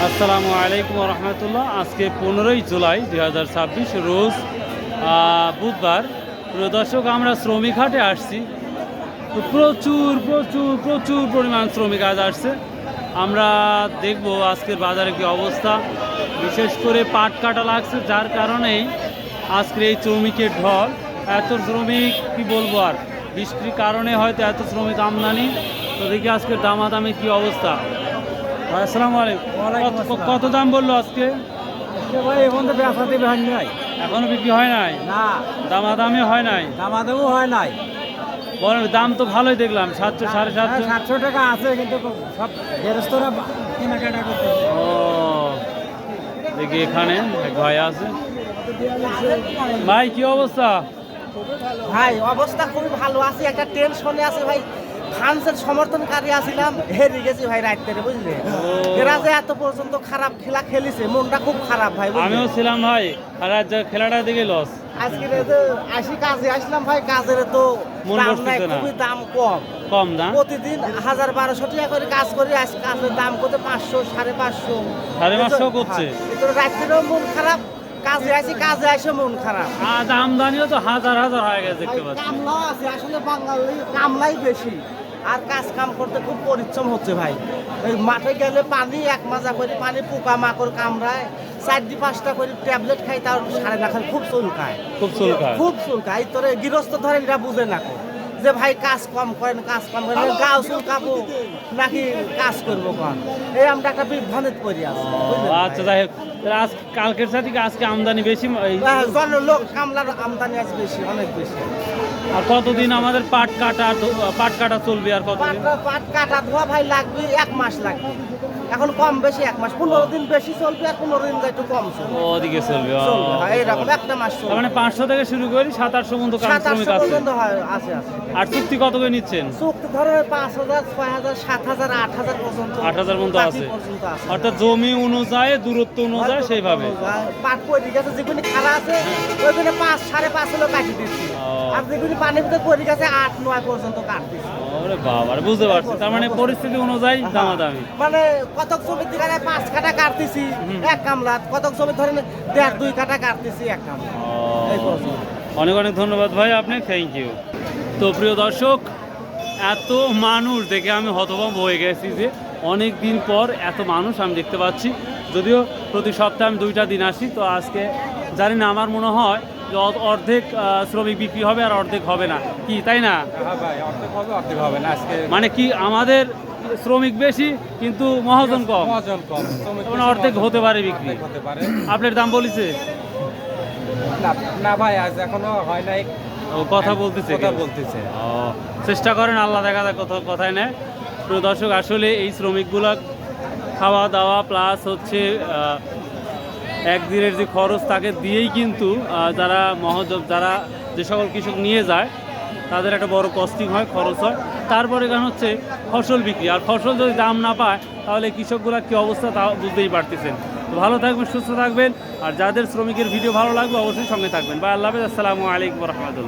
আসসালামু আলাইকুম রহমতুল্লাহ। আজকে 15ই জুলাই 2026 রোজ বুধবার। প্রিয় দর্শক, আমরা শ্রমিক হাটে আসছি। তো প্রচুর প্রচুর প্রচুর পরিমাণ শ্রমিক আজ আসছে। আমরা দেখব আজকের বাজারে কি অবস্থা। বিশেষ করে পাট কাটা লাগছে, যার কারণেই আজকের এই শ্রমিকের ঢল। এত শ্রমিক কি বলবো আর, বৃষ্টির কারণে হয়তো এত শ্রমিক আমদানি। তো দেখি আজকের দামাদামি কি অবস্থা। আসসালামু আলাইকুম। কত দাম বললো আজকে? ভাই এখন তো বেচাতে হয় নাই, এখনো বিক্রি হয় নাই? না দামাদামি হয় নাই? দামাদামও হয় নাই। বলেন, দাম তো ভালোই দেখলাম, 700 750। 700 টাকা আছে, কিন্তু সব গেরস্তরা কেনাকাটা করতে। ও দেখি এখানে এক ভাই আছে। ভাই কি অবস্থা? ভাই অবস্থা খুবই ভালো আছে, একটা টেনশনে আছে ভাই। ফ্রান্সের সমর্থনকারী আছিলাম, হেরে গেছি ভাই রাইতে, বুঝলে? এরা যে এত পর্যন্ত খারাপ খেলা খেলিছে, মনটা খুব খারাপ ভাই। আমিও ছিলাম ভাই, আর আজ খেলাটা দিকে লস। আজকে আসি কাজে আসলাম ভাই, কাজের তো মন দাম বসতেছে নাই, না। খুবই দাম কম। কম দাম? প্রতিদিন 1000-1200 টাকা করে কাজ করি, আজ কাজের দাম কত 500 550। 550 করছে। ভিতরে রাত্রেও মন খারাপ, কাজে আসি, কাজে আসে মন খারাপ। আজ আমদানিও তো হাজার হাজার হয়ে গেছে, দেখতে পাচ্ছি। কামলাও আছে, আসলে বাঙালি কামলাই বেশি, আর কাজ কাম করতে খুব পরিশ্রম হচ্ছে ভাই। ওই মাঠে গেলে পানি এক মাজা করে পানি, পোকা মাকড় কামড়ায়, 4-5টা করে ট্যাবলেট খাই, তার সাড়ে না খাই, খুব চুলকায়, খুব চুলকায়, খুব চুলকায়। এই তোরে গৃহস্থ ধরেন, এরা বুঝে না যে ভাই কাজ কম করেন, কাজ কম করেন, গাও চুলকাবো নাকি কাজ করবো কম। এই আমরা একটা বিভ্রান্তিতে পড়ে আছি। আচ্ছা, যাই হোক, তাহলে আজ কালকের সাথে কি আজকে আমদানি বেশি? লোক কামলার আমদানি আছে বেশি, অনেক বেশি। আর কতদিন আমাদের পাট কাটা চলবে? আর কতদিন পাট কাটা ধোয়া ভাই লাগবে? 1 মাস লাগবে। এখন কম বেশি 1 মাস, 15 দিন বেশি চলবে, আর 15 দিন একটু কম চলবে। ওদিকে চলবে। এইরকম একটা মাস চলবে। তার মানে 500 থেকে শুরু করি 700-800 পর্যন্ত কাজ শ্রমিক 700 আছে। পর্যন্ত আছে। আর চুক্তি কত করে নিচ্ছেন? চুক্তি ধরো 5000, 6000, 7000, 8000 পর্যন্ত। 8000 পর্যন্ত বাকি আছে। পর্যন্ত আছে। অর্থাৎ জমি অনুযায়ী, দূরত্ব অনুযায়ী সেইভাবে। পাট পড়ে গেছে, যেগুলি খাড়া আছে ওইগুলো 5-5.5 হলো কাটি দিচ্ছি। আর যেগুলি পানির ভিতরে পড়ে গেছে 8-9 পর্যন্ত কাট দিচ্ছি। ওরে বাবা, বুঝতে পারছি। তার মানে পরিস্থিতি অনুযায়ী দামাদামি। মানে কতক জমির দিকে 5 কাটা কাটতেছি এক কামলা, কতক জমি ধরেন 1.5-2 কাটা কাটতেছি এক কামলা। এই পর্যন্ত। অনেক অনেক ধন্যবাদ ভাই, আপনি থ্যাংক ইউ। তো প্রিয় দর্শক, এত মানুষ দেখে আমি হতভম্ব হয়ে গেছি যে অনেক দিন পর এত মানুষ আমি দেখতে পাচ্ছি। যদিও প্রতি সপ্তাহে আমি 2টা দিন আসি, তো আজকে জানি না, আমার মনে হয় যে অর্ধেক শ্রমিক বিক্রি হবে আর অর্ধেক হবে না, কি তাই না? হ্যাঁ ভাই, অর্ধেক হবে, অর্ধেক হবে না। আজকে মানে কি, আমাদের শ্রমিক বেশি কিন্তু মহাজন কম, মহাজন কম, মানে অর্ধেক হতে পারে বিক্রি। হতে পারে। আপনার দাম বলেছে? না ভাই, আজ এখনো হয় নাই। ও কথা বলতেছে, ও চেষ্টা করেন, আল্লাহ দেখা যায় কথায় নেয়। প্রিয় দর্শক, আসলে এই শ্রমিকগুলা খাওয়া দাওয়া প্লাস হচ্ছে একদিনের যে খরচ, তাকে দিয়েই কিন্তু যারা যে সকল কৃষক নিয়ে যায়, তাদের একটা বড় কস্টিং হয়, খরচ হয়। তারপরে এখানে হচ্ছে ফসল বিক্রি, আর ফসল যদি দাম না পায় তাহলে কৃষকগুলা কী অবস্থা তা বুঝতেই পারতেছেন। তো ভালো থাকবেন, সুস্থ থাকবেন, আর যাদের শ্রমিকের ভিডিও ভালো লাগবে অবশ্যই সঙ্গে থাকবেন। বা আল্লাহ হাফেজ, আসসালামু আলাইকুম রহমতুল্লাহ।